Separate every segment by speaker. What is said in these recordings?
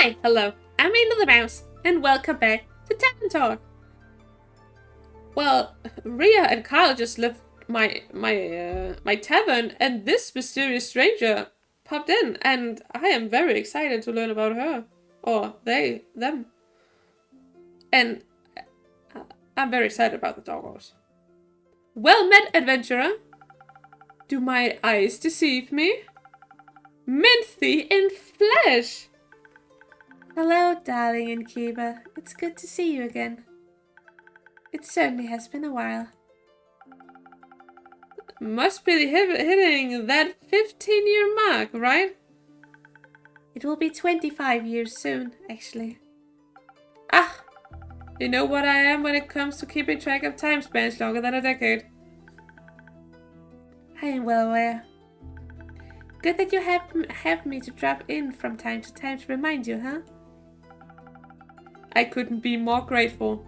Speaker 1: Why, hello, I'm Angel the Mouse, and welcome back to Tavern Talk. Well, Ria and Carl just left my tavern, and this mysterious stranger popped in, and I am very excited to learn about her. Or them. And I'm very excited about the doggos. Well met, adventurer. Do my eyes deceive me? Minthy in flesh!
Speaker 2: Hello, darling innkeeper. It's good to see you again. It certainly has been a while.
Speaker 1: Must be hitting that 15-year mark, right?
Speaker 2: It will be 25 years soon, actually.
Speaker 1: Ah! You know what I am when it comes to keeping track of time spans longer than a decade.
Speaker 2: I am well aware. Good that you have me to drop in from time to time to remind you, huh?
Speaker 1: I couldn't be more grateful.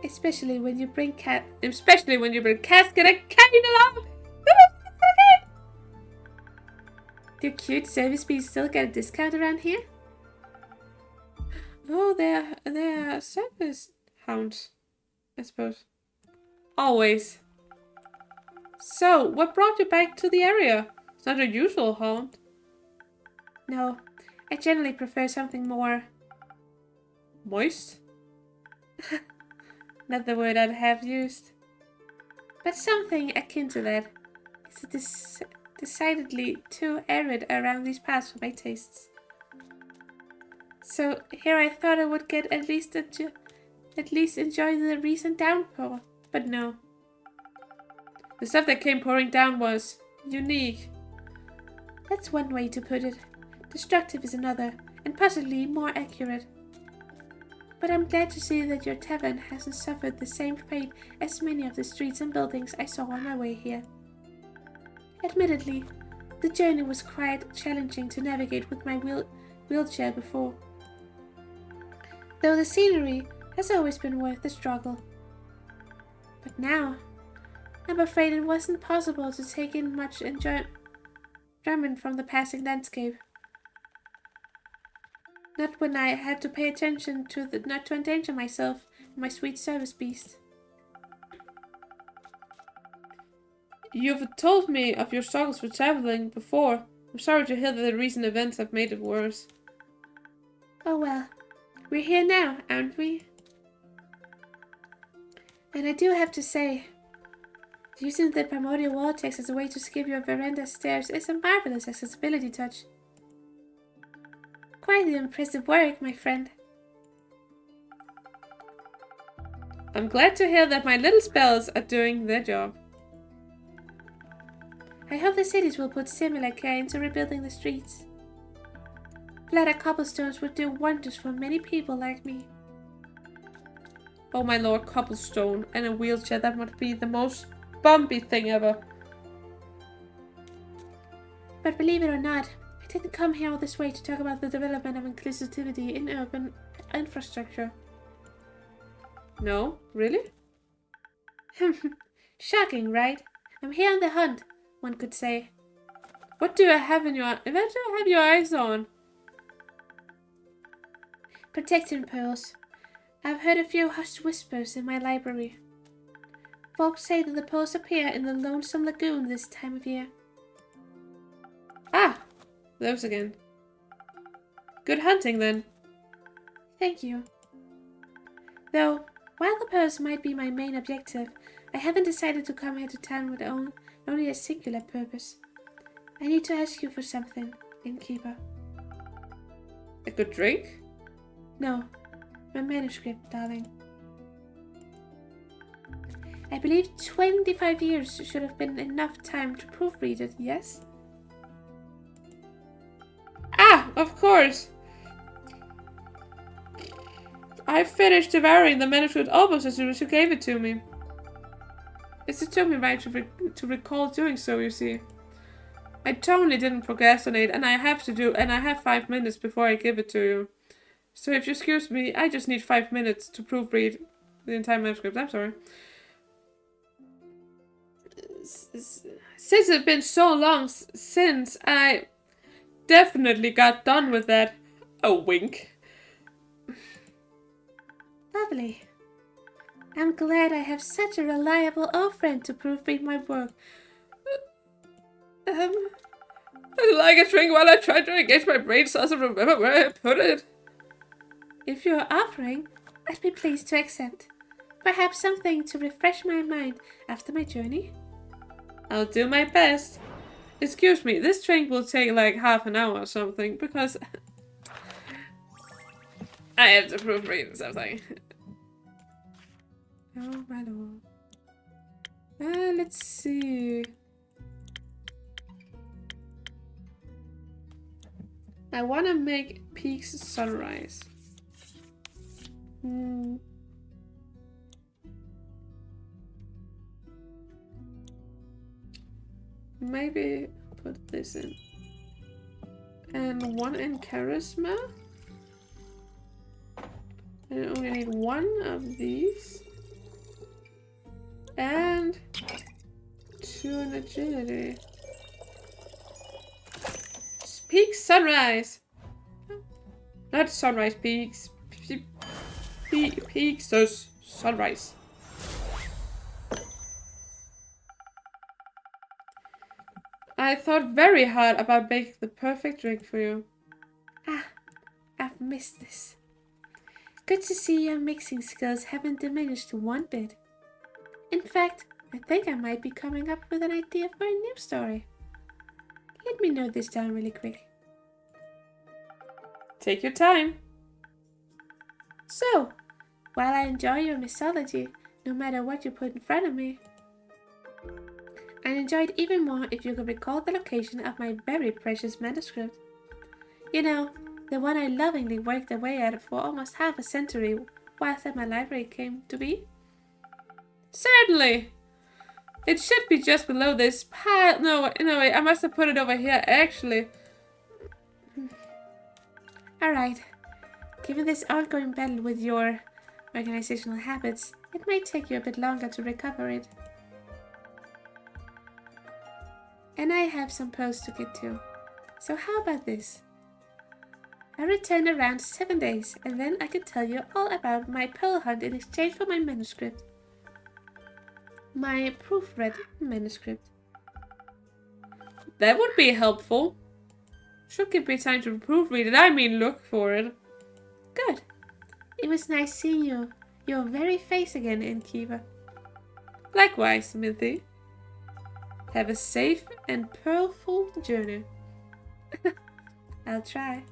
Speaker 2: Especially when you bring casket
Speaker 1: and cane along!
Speaker 2: Do cute service bees still get a discount around here?
Speaker 1: Oh, they're service hounds, I suppose. Always. So, what brought you back to the area? It's not your usual haunt.
Speaker 2: No, I generally prefer something more...
Speaker 1: moist?
Speaker 2: Not the word I'd have used. But something akin to that. It's decidedly too arid around these parts for my tastes. So here I thought I would get at least enjoy the recent downpour. But no.
Speaker 1: The stuff that came pouring down was unique.
Speaker 2: That's one way to put it. Destructive is another, and possibly more accurate. But I'm glad to see that your tavern hasn't suffered the same fate as many of the streets and buildings I saw on my way here. Admittedly, the journey was quite challenging to navigate with my wheelchair before. Though the scenery has always been worth the struggle. But now, I'm afraid it wasn't possible to take in much enjoyment from the passing landscape. Not when I had to pay attention not to endanger myself and my sweet service beast.
Speaker 1: You've told me of your struggles with traveling before. I'm sorry to hear that the recent events have made it worse.
Speaker 2: Oh well, we're here now, aren't we? And I do have to say, using the primordial vortex as a way to skip your veranda stairs is a marvelous accessibility touch. Quite the impressive work, my friend.
Speaker 1: I'm glad to hear that my little spells are doing their job.
Speaker 2: I hope the cities will put similar care into rebuilding the streets. Flatter cobblestones would do wonders for many people like me.
Speaker 1: Oh my lord, cobblestone and a wheelchair, that must be the most bumpy thing ever.
Speaker 2: But believe it or not, I didn't come here all this way to talk about the development of inclusivity in urban infrastructure.
Speaker 1: No? Really?
Speaker 2: Shocking, right? I'm here on the hunt, one could say.
Speaker 1: What do you have your eyes on?
Speaker 2: Protection pearls. I've heard a few hushed whispers in my library. Folks say that the pearls appear in the lonesome lagoon this time of year.
Speaker 1: Ah! Those again. Good hunting, then.
Speaker 2: Thank you. Though, while the pearls might be my main objective, I haven't decided to come here to town with only a singular purpose. I need to ask you for something, innkeeper.
Speaker 1: A good drink?
Speaker 2: No, my manuscript, darling. I believe 25 years should have been enough time to proofread it, yes?
Speaker 1: Ah, of course! I finished devouring the manuscript almost as soon as you gave it to me. It took me right to recall doing so, you see. I totally didn't procrastinate, and I have 5 minutes before I give it to you. So if you excuse me, I just need 5 minutes to proofread the entire manuscript. I'm sorry. Since it's been so long since I definitely got done with that. A wink.
Speaker 2: Lovely. I'm glad I have such a reliable old friend to proofread my work.
Speaker 1: I'd like a drink while I try to engage my brain so I remember where I put it.
Speaker 2: If you are offering, I'd be pleased to accept. Perhaps something to refresh my mind after my journey?
Speaker 1: I'll do my best. Excuse me, this drink will take like half an hour or something because I have to proofread something. Oh my lord. Let's see. I want to make Peaks Sunrise. Maybe put this in. And one in Charisma. And I only need one of these. And 2 in Agility. Peaks Sunrise! Not Sunrise, Peaks. Peaks, those Sunrise. I thought very hard about making the perfect drink for you.
Speaker 2: Ah, I've missed this. Good to see your mixing skills haven't diminished one bit. In fact, I think I might be coming up with an idea for a new story. Let me note this down really quick.
Speaker 1: Take your time.
Speaker 2: So, while I enjoy your mythology, no matter what you put in front of me, I'd enjoy it even more if you could recall the location of my very precious manuscript. You know, the one I lovingly worked away at for almost half a century whilst at my library came to be.
Speaker 1: Certainly. It should be just below this pile. No, wait, I must have put it over here, actually.
Speaker 2: Alright. Given this ongoing battle with your organizational habits, it might take you a bit longer to recover it. And I have some posts to get to. So how about this? I return around 7 days, and then I can tell you all about my pearl hunt in exchange for my manuscript. My proofread manuscript.
Speaker 1: That would be helpful. Should give me time to proofread it. I mean, look for it.
Speaker 2: Good. It was nice seeing you. Your very face again, innkeeper.
Speaker 1: Likewise, Smithy. Have a safe and pearlful journey.
Speaker 2: I'll try.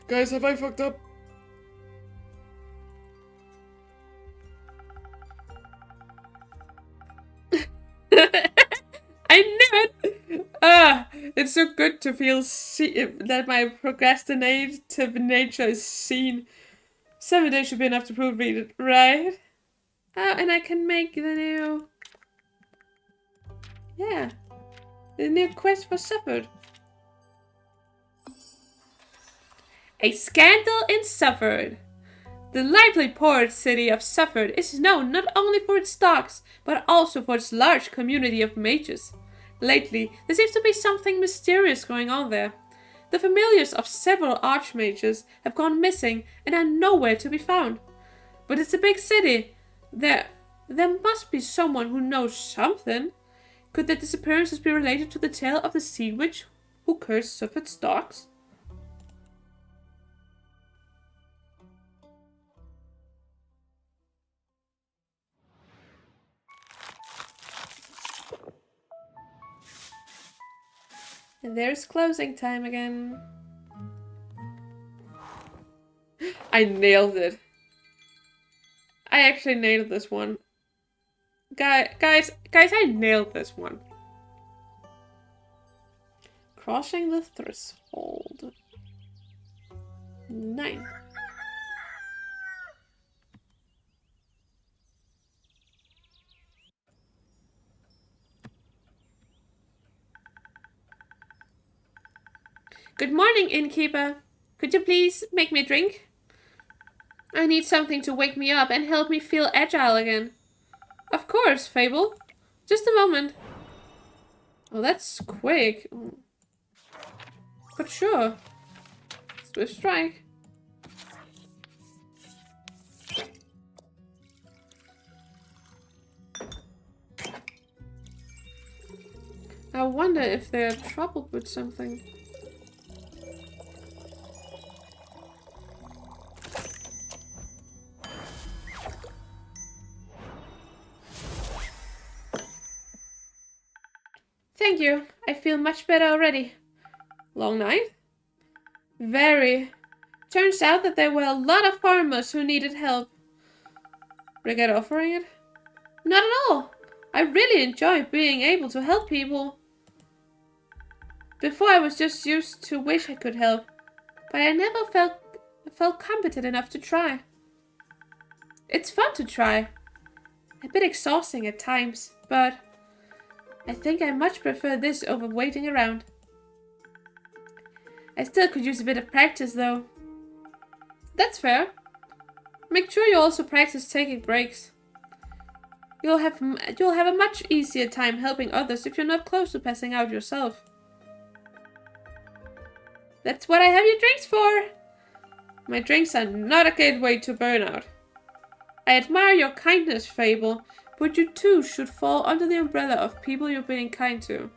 Speaker 1: Guys, have I fucked up? I knew it! It's so good to feel that my procrastinative nature is seen. 7 days should be enough to proofread it, right? Oh, and I can make the new... Yeah. The new quest for Suffolk. A scandal in Suffolk. The lively port city of Suffolk is known not only for its docks, but also for its large community of mages. Lately, there seems to be something mysterious going on there. The familiars of several archmages have gone missing and are nowhere to be found. But it's a big city. There must be someone who knows something. Could their disappearances be related to the tale of the sea witch who cursed Suffolk's docks? And there's closing time again. I nailed it. I actually nailed this one. Guys, I nailed this one. Crossing the threshold. 9. Good morning, innkeeper. Could you please make me a drink? I need something to wake me up and help me feel agile again. Of course, Fable. Just a moment. Oh, that's quick. But sure. Swift strike. I wonder if they're troubled with something. Thank you. I feel much better already. Long night? Very. Turns out that there were a lot of farmers who needed help. Regret offering it? Not at all. I really enjoy being able to help people. Before I was just used to wish I could help, but I never felt competent enough to try. It's fun to try. A bit exhausting at times, but I think I much prefer this over waiting around. I still could use a bit of practice though. That's fair. Make sure you also practice taking breaks. You'll have a much easier time helping others if you're not close to passing out yourself. That's what I have your drinks for. My drinks are not a gateway to burnout. I admire your kindness, Fable, but you too should fall under the umbrella of people you're being kind to.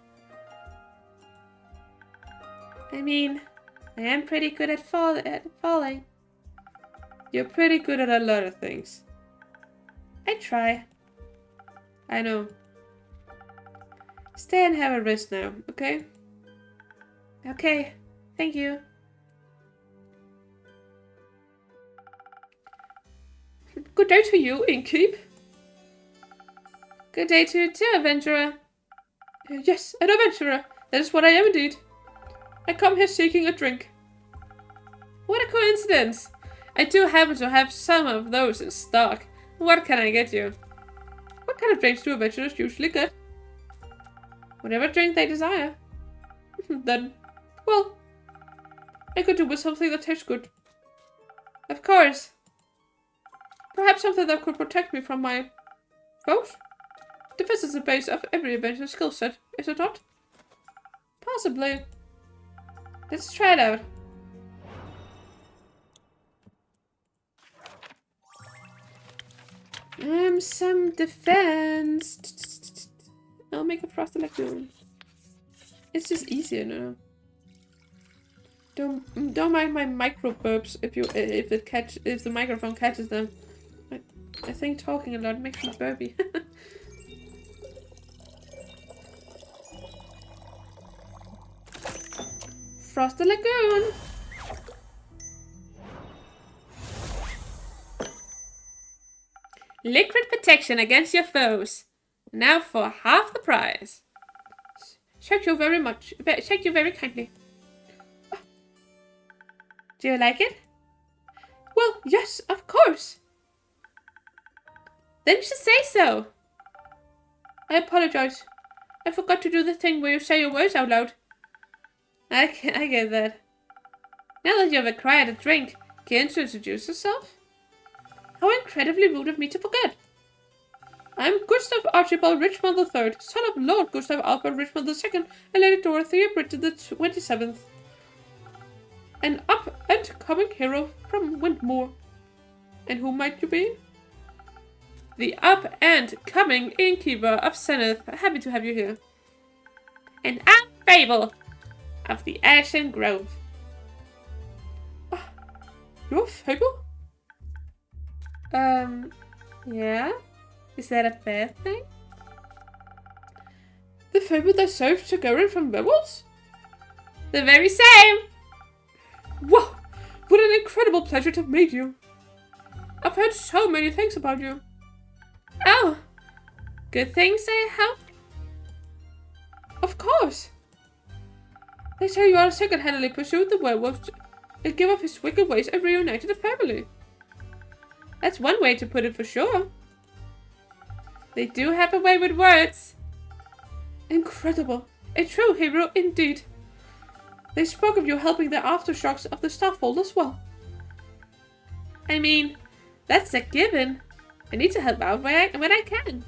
Speaker 1: I mean, I am pretty good at falling. You're pretty good at a lot of things. I try. I know. Stay and have a rest now, okay? Okay, thank you. Good day to you, Innkeep. Good day to you too, adventurer. Yes, an adventurer. That is what I am indeed. I come here seeking a drink. What a coincidence. I do happen to have some of those in stock. What can I get you? What kind of drinks do adventurers usually get? Whatever drink they desire. Then, well, I could do with something that tastes good. Of course. Perhaps something that could protect me from my foes? Defense is the base of every adventurer's skill set, is it not? Possibly. Let's try it out. Some defense. I'll make a frosted lagoon. It's just easier now. Don't mind my micro burps if the microphone catches them. I think talking a lot makes me burpy. Frosted lagoon. Liquid protection against your foes. Now for half the price. Thank you very much. Thank you very kindly. Do you like it? Well, yes, of course. Then you should say so. I apologize. I forgot to do the thing where you say your words out loud. I get that. Now that you've acquired a drink, can you introduce yourself? How incredibly rude of me to forget. I'm Gustav Archibald Richmond III, son of Lord Gustav Albert Richmond II and Lady Dorothea Bridget the 27th. An up-and-coming hero from Windmoor. And who might you be? The up-and-coming innkeeper of Zenith. Happy to have you here. And I'm Fable of the Ashen Grove. You're Fable? Yeah? Is that a bad thing? The Fable that saved Targaryen from werewolves? The very same! Wow! What an incredible pleasure to meet you! I've heard so many things about you. Oh! Good things, I hope? Of course! They say you are single-handedly pursued the werewolf and give up his wicked ways and reunited the family. That's one way to put it for sure. They do have a way with words. Incredible. A true hero indeed. They spoke of you helping the aftershocks of the Starfold as well. I mean, that's a given. I need to help out when I can.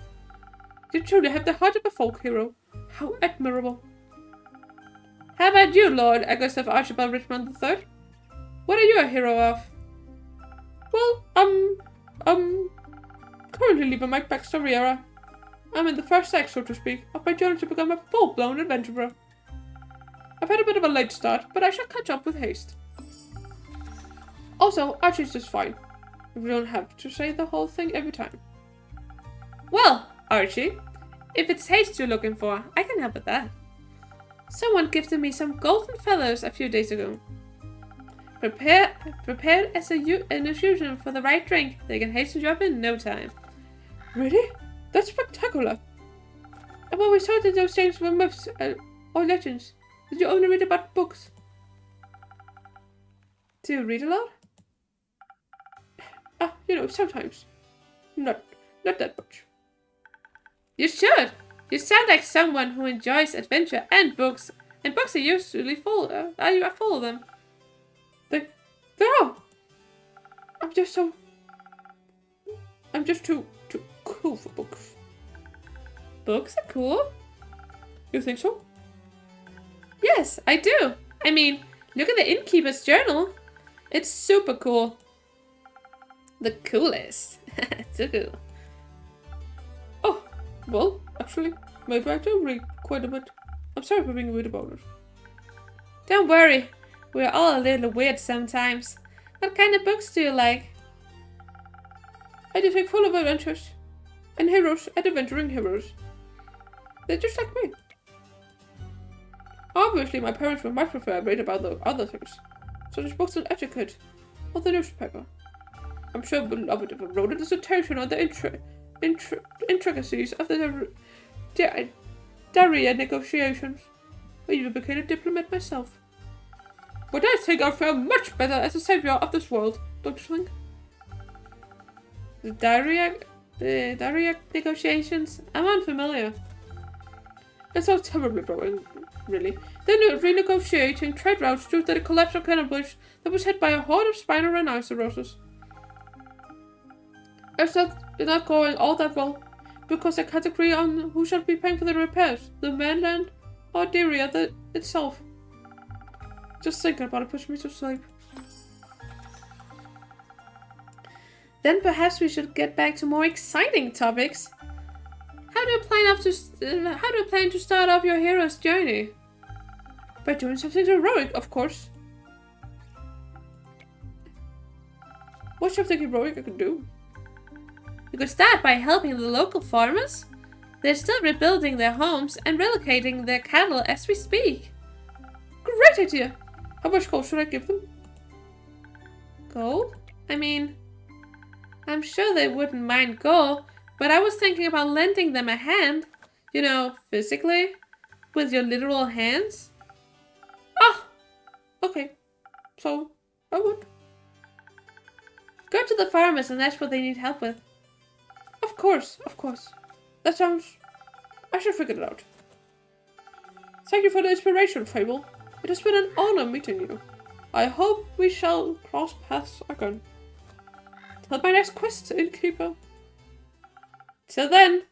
Speaker 1: You truly have the heart of a folk hero. How admirable. How about you, Lord Gustav Archibald Richmond III? What are you a hero of? Well, currently leaving my backstory era. I'm in the first act, so to speak, of my journey to become a full-blown adventurer. I've had a bit of a late start, but I shall catch up with haste. Also, Archie's just fine. We don't have to say the whole thing every time. Well, Archie, if it's haste you're looking for, I can help with that. Someone gifted me some golden feathers a few days ago. Prepared as an infusion for the right drink, they can hasten you up in no time. Really? That's spectacular. I've always thought that those things were myths or legends. Did you only read about books? Do you read a lot? Sometimes. Not that much. You should. You sound like someone who enjoys adventure and books. And books are usually full. Are you full of them? They are. I'm just too cool for books. Books are cool? You think so? Yes, I do. I mean, look at the innkeeper's journal. It's super cool. The coolest. Too cool. Oh, well, actually, maybe I do read quite a bit. I'm sorry for being weird about it. Don't worry. We're all a little weird sometimes. What kind of books do you like? I just like full of adventures. And heroes and adventuring heroes. They're just like me. Obviously, my parents would much prefer I read about the other things, such as books on etiquette or the newspaper. I'm sure we'd love it if I wrote a dissertation on the intricacies of the Daria negotiations. I even became a diplomat myself. But I think I'll fare much better as a savior of this world, don't you think? The Daria negotiations? I'm unfamiliar. It sounds terribly boring, really. They're renegotiating trade routes due to the collapse of Cannon Bridge that was hit by a horde of spiny rhinoceroses. It's not going all that well, because they can't agree on who shall be paying for the repairs, the mainland or Daria itself. Just thinking about it puts me to sleep. Then perhaps we should get back to more exciting topics. How do you plan to start off your hero's journey? By doing something heroic, of course. What's something heroic I could do? You could start by helping the local farmers. They're still rebuilding their homes and relocating their cattle as we speak. Great idea! How much gold should I give them? Gold? I mean, I'm sure they wouldn't mind gold, but I was thinking about lending them a hand. You know, physically. With your literal hands. Ah! Okay. So, I would. Go to the farmers and ask what they need help with. Of course. That sounds... I should figure it out. Thank you for the inspiration, Fable. It has been an honor meeting you. I hope we shall cross paths again. Till my next quest, innkeeper. Till then.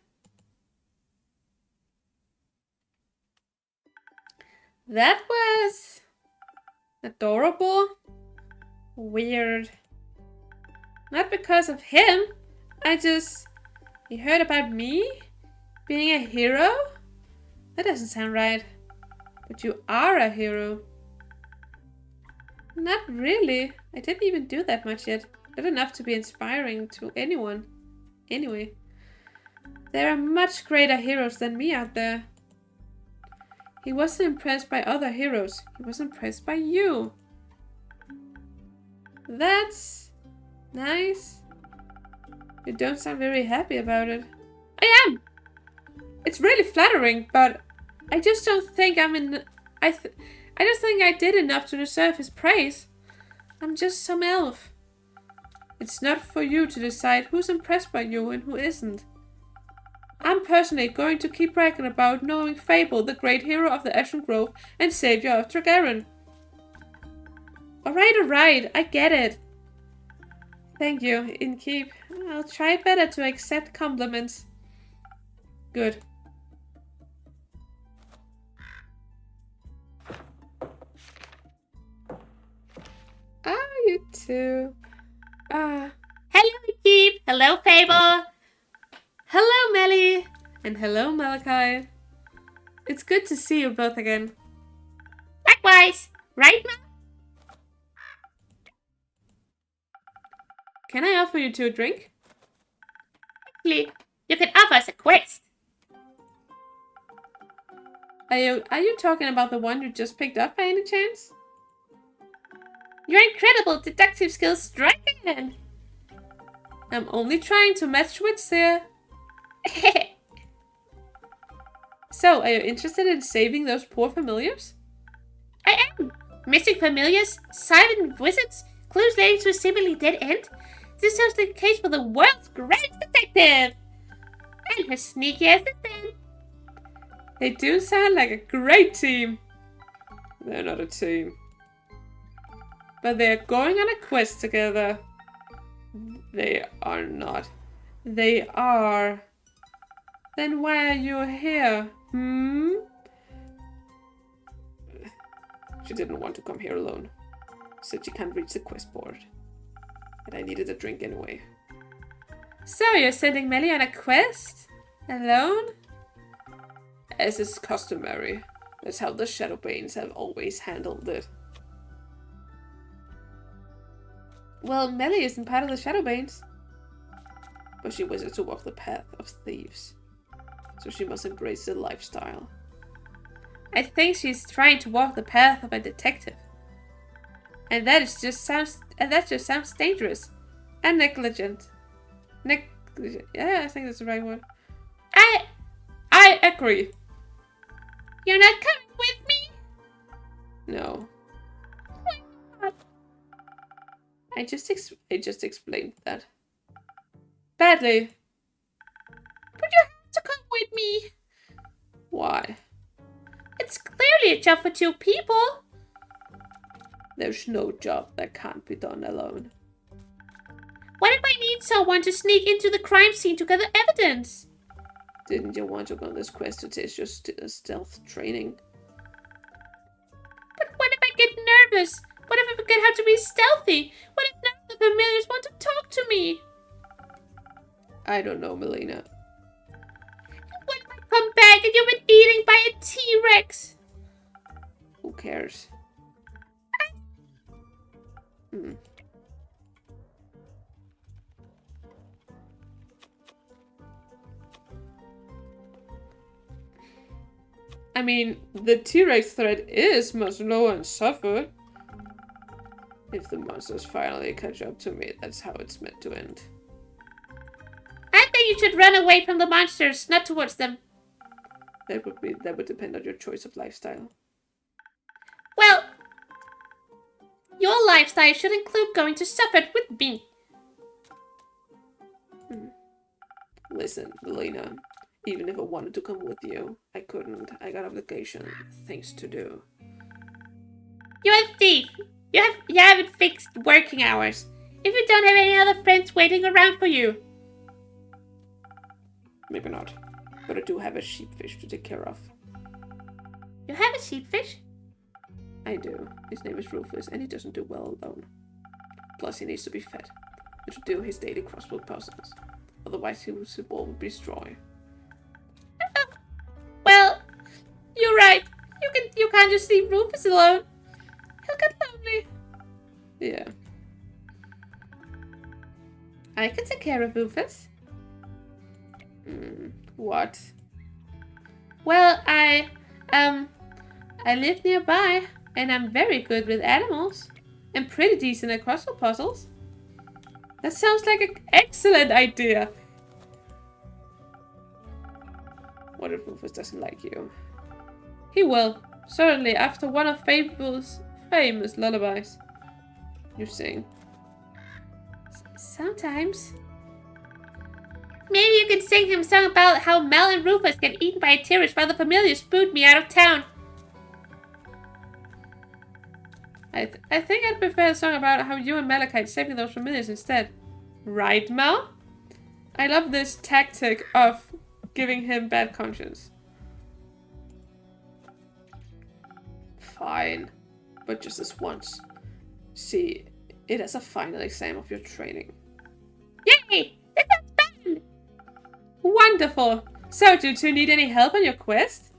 Speaker 1: That was... adorable. Weird. Not because of him. He heard about me? Being a hero? That doesn't sound right. But you are a hero. Not really. I didn't even do that much yet. Not enough to be inspiring to anyone. Anyway. There are much greater heroes than me out there. He wasn't impressed by other heroes. He was impressed by you. That's nice. You don't sound very happy about it. I am! It's really flattering, but I just don't think I just think I did enough to deserve his praise. I'm just some elf. It's not for you to decide who's impressed by you and who isn't. I'm personally going to keep bragging about knowing Fable, the great hero of the Ashen Grove and savior of Dragarin. Alright, I get it. Thank you, Innkeep. I'll try better to accept compliments. Good. too. Ah.
Speaker 2: Hello, Keep. Hello, Fable.
Speaker 1: Hello, Melly. And hello, Malachi. It's good to see you both again.
Speaker 2: Likewise. Right, Mel?
Speaker 1: Can I offer you two a drink?
Speaker 2: Actually, you can offer us a quest.
Speaker 1: Are you talking about the one you just picked up by any chance?
Speaker 2: Your incredible deductive skills strike again.
Speaker 1: I'm only trying to match wits here. So, are you interested in saving those poor familiars?
Speaker 2: I am. Missing familiars, silent wizards, clues leading to a seemingly dead end. This sounds like a case for the world's greatest detective. And her sneaky assistant.
Speaker 1: They do sound like a great team. They're not a team. But they're going on a quest together. They are not. They are. Then why are you here? She didn't want to come here alone. Said she can't reach the quest board. And I needed a drink anyway. So you're sending Melly on a quest? Alone? As is customary. That's how the Shadowbanes have always handled it. Well, Melly isn't part of the Shadowbanes. But she wishes to walk the path of thieves. So she must embrace the lifestyle. I think she's trying to walk the path of a detective. And that just sounds dangerous. And negligent. Yeah, I think that's the right word. I agree.
Speaker 2: You're not coming with me?
Speaker 1: No.
Speaker 2: Why not?
Speaker 1: I just explained that. Badly.
Speaker 2: But you have to come with me.
Speaker 1: Why?
Speaker 2: It's clearly a job for two people.
Speaker 1: There's no job that can't be done alone.
Speaker 2: What if I need someone to sneak into the crime scene to gather evidence?
Speaker 1: Didn't you want to go on this quest to test your stealth training?
Speaker 2: But what if I get nervous? What if I forget how to be stealthy? What if none of the familiars want to talk to me?
Speaker 1: I don't know, Melina.
Speaker 2: What if I come back and you've been eaten by a T-Rex?
Speaker 1: Who cares? I mean, the T-Rex threat is much lower and suffered. If the monsters finally catch up to me, that's how it's meant to end.
Speaker 2: I think you should run away from the monsters, not towards them.
Speaker 1: That would depend on your choice of lifestyle.
Speaker 2: Well, your lifestyle should include going to supper with me.
Speaker 1: Listen, Melina, even if I wanted to come with you, I couldn't. I got obligations, things to do.
Speaker 2: You're a thief. You haven't fixed working hours. If you don't have any other friends waiting around for you.
Speaker 1: Maybe not. But I do have a sheepfish to take care of.
Speaker 2: You have a sheepfish?
Speaker 1: I do. His name is Rufus, and he doesn't do well alone. Plus, he needs to be fed to do his daily crossword puzzles. Otherwise, his ball would be destroyed.
Speaker 2: Well, you're right. You can't just leave Rufus alone. He'll get lonely.
Speaker 1: Yeah. I can take care of Rufus. What?
Speaker 2: Well, I live nearby, and I'm very good with animals.
Speaker 1: And pretty decent at crossword puzzles. That sounds like an excellent idea. What if Rufus doesn't like you? He will. Certainly, after one of Fable's famous lullabies. You sing.
Speaker 2: Sometimes. Maybe you can sing him a song about how Mel and Rufus get eaten by a T-Rex while the familiars boot me out of town.
Speaker 1: I think I'd prefer a song about how you and Malachite saving those familiars instead. Right, Mel? I love this tactic of giving him bad conscience. Fine. But just this once. See, it as a final exam of your training.
Speaker 2: Yay! This is fun!
Speaker 1: Wonderful! So, do you two need any help on your quest?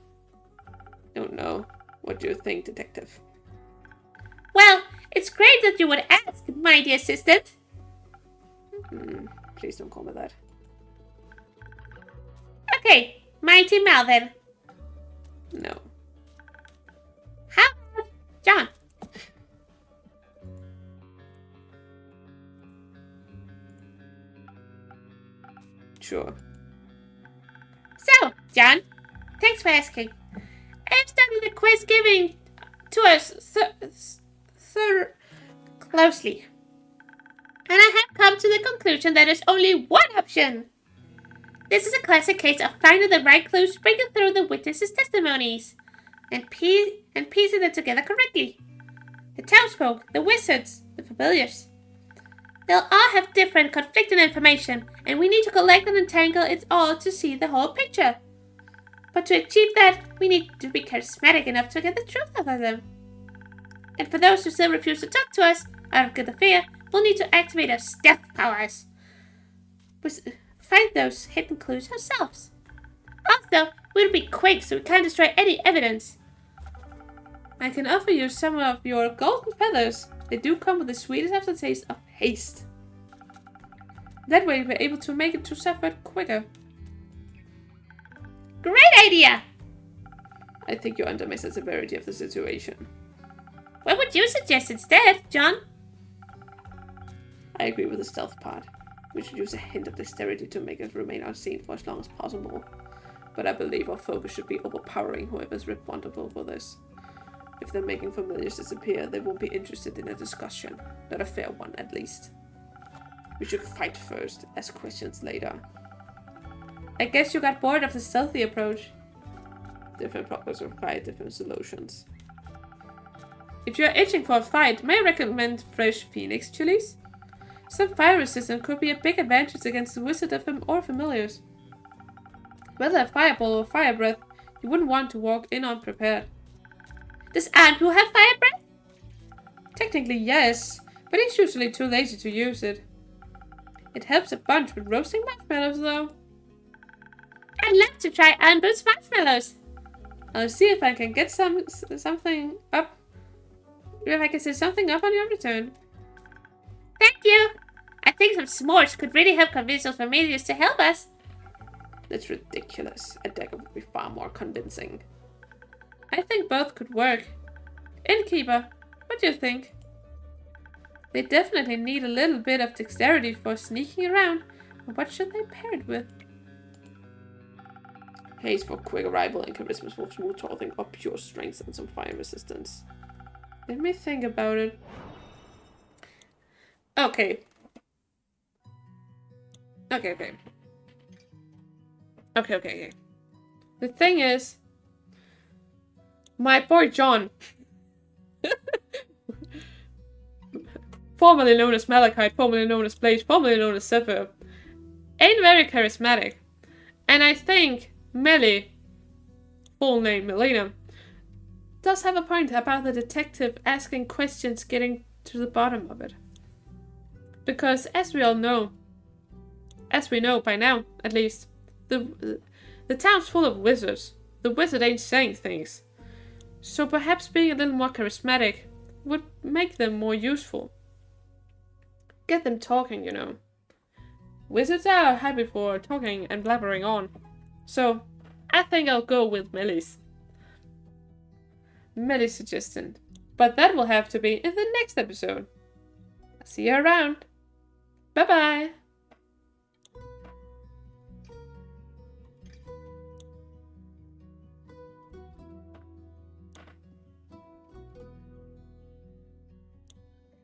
Speaker 1: Oh no. What do you think, detective?
Speaker 2: Well, it's great that you would ask, mighty assistant.
Speaker 1: Please don't call me that.
Speaker 2: Okay, mighty Mal then.
Speaker 1: No.
Speaker 2: How about John?
Speaker 1: Sure.
Speaker 2: So, John, thanks for asking. I've studied the quiz given to us so closely. And I have come to the conclusion that there's only one option. This is a classic case of finding the right clues, breaking through the witnesses' testimonies, and piecing them together correctly. The townsfolk, the wizards, the familiars. They'll all have different conflicting information, and we need to collect and untangle it all to see the whole picture. But to achieve that, we need to be charismatic enough to get the truth out of them. And for those who still refuse to talk to us, out of good fear, we'll need to activate our stealth powers. Find those hidden clues ourselves. Also, we'll be quick so we can't destroy any evidence.
Speaker 1: I can offer you some of your golden feathers. They do come with the sweetest aftertaste of haste. That way we're able to make it to Safford quicker.
Speaker 2: Great idea!
Speaker 1: I think you underestimate the severity of the situation.
Speaker 2: What would you suggest instead, John?
Speaker 1: I agree with the stealth part. We should use a hint of dexterity to make us remain unseen for as long as possible. But I believe our focus should be overpowering whoever's responsible for this. If they're making familiars disappear, they won't be interested in a discussion. Not a fair one, at least. We should fight first, ask questions later. I guess you got bored of the stealthy approach. Different problems require different solutions. If you're itching for a fight, may I recommend fresh phoenix chilies? Some fire resistance could be a big advantage against the wizard or familiars. Whether a fireball or fire breath, you wouldn't want to walk in unprepared.
Speaker 2: Does Andrew have fire breath?
Speaker 1: Technically yes, but he's usually too lazy to use it. It helps a bunch with roasting marshmallows though.
Speaker 2: I'd love to try Andrew's marshmallows.
Speaker 1: I'll see if I can get something up. If I can set something up on your return.
Speaker 2: Thank you. I think some s'mores could really help convince those familiars to help us.
Speaker 1: That's ridiculous. A dagger would be far more convincing. I think both could work. Innkeeper, what do you think? They definitely need a little bit of dexterity for sneaking around, but what should they pair it with? Haste for quick arrival and charisma for smooth talking, or pure strength and some fire resistance. Let me think about it. Okay. Okay. The thing is, my boy John, formerly known as Malachite, formerly known as Blaze, formerly known as Zephyr, ain't very charismatic. And I think Melly, full name Melina, does have a point about the detective asking questions, getting to the bottom of it. Because as we all know, as we know by now at least, the town's full of wizards. The wizard ain't saying things. So perhaps being a little more charismatic would make them more useful. Get them talking, you know. Wizards are happy for talking and blabbering on. So I think I'll go with Melly's suggestion. But that will have to be in the next episode. See you around. Bye bye.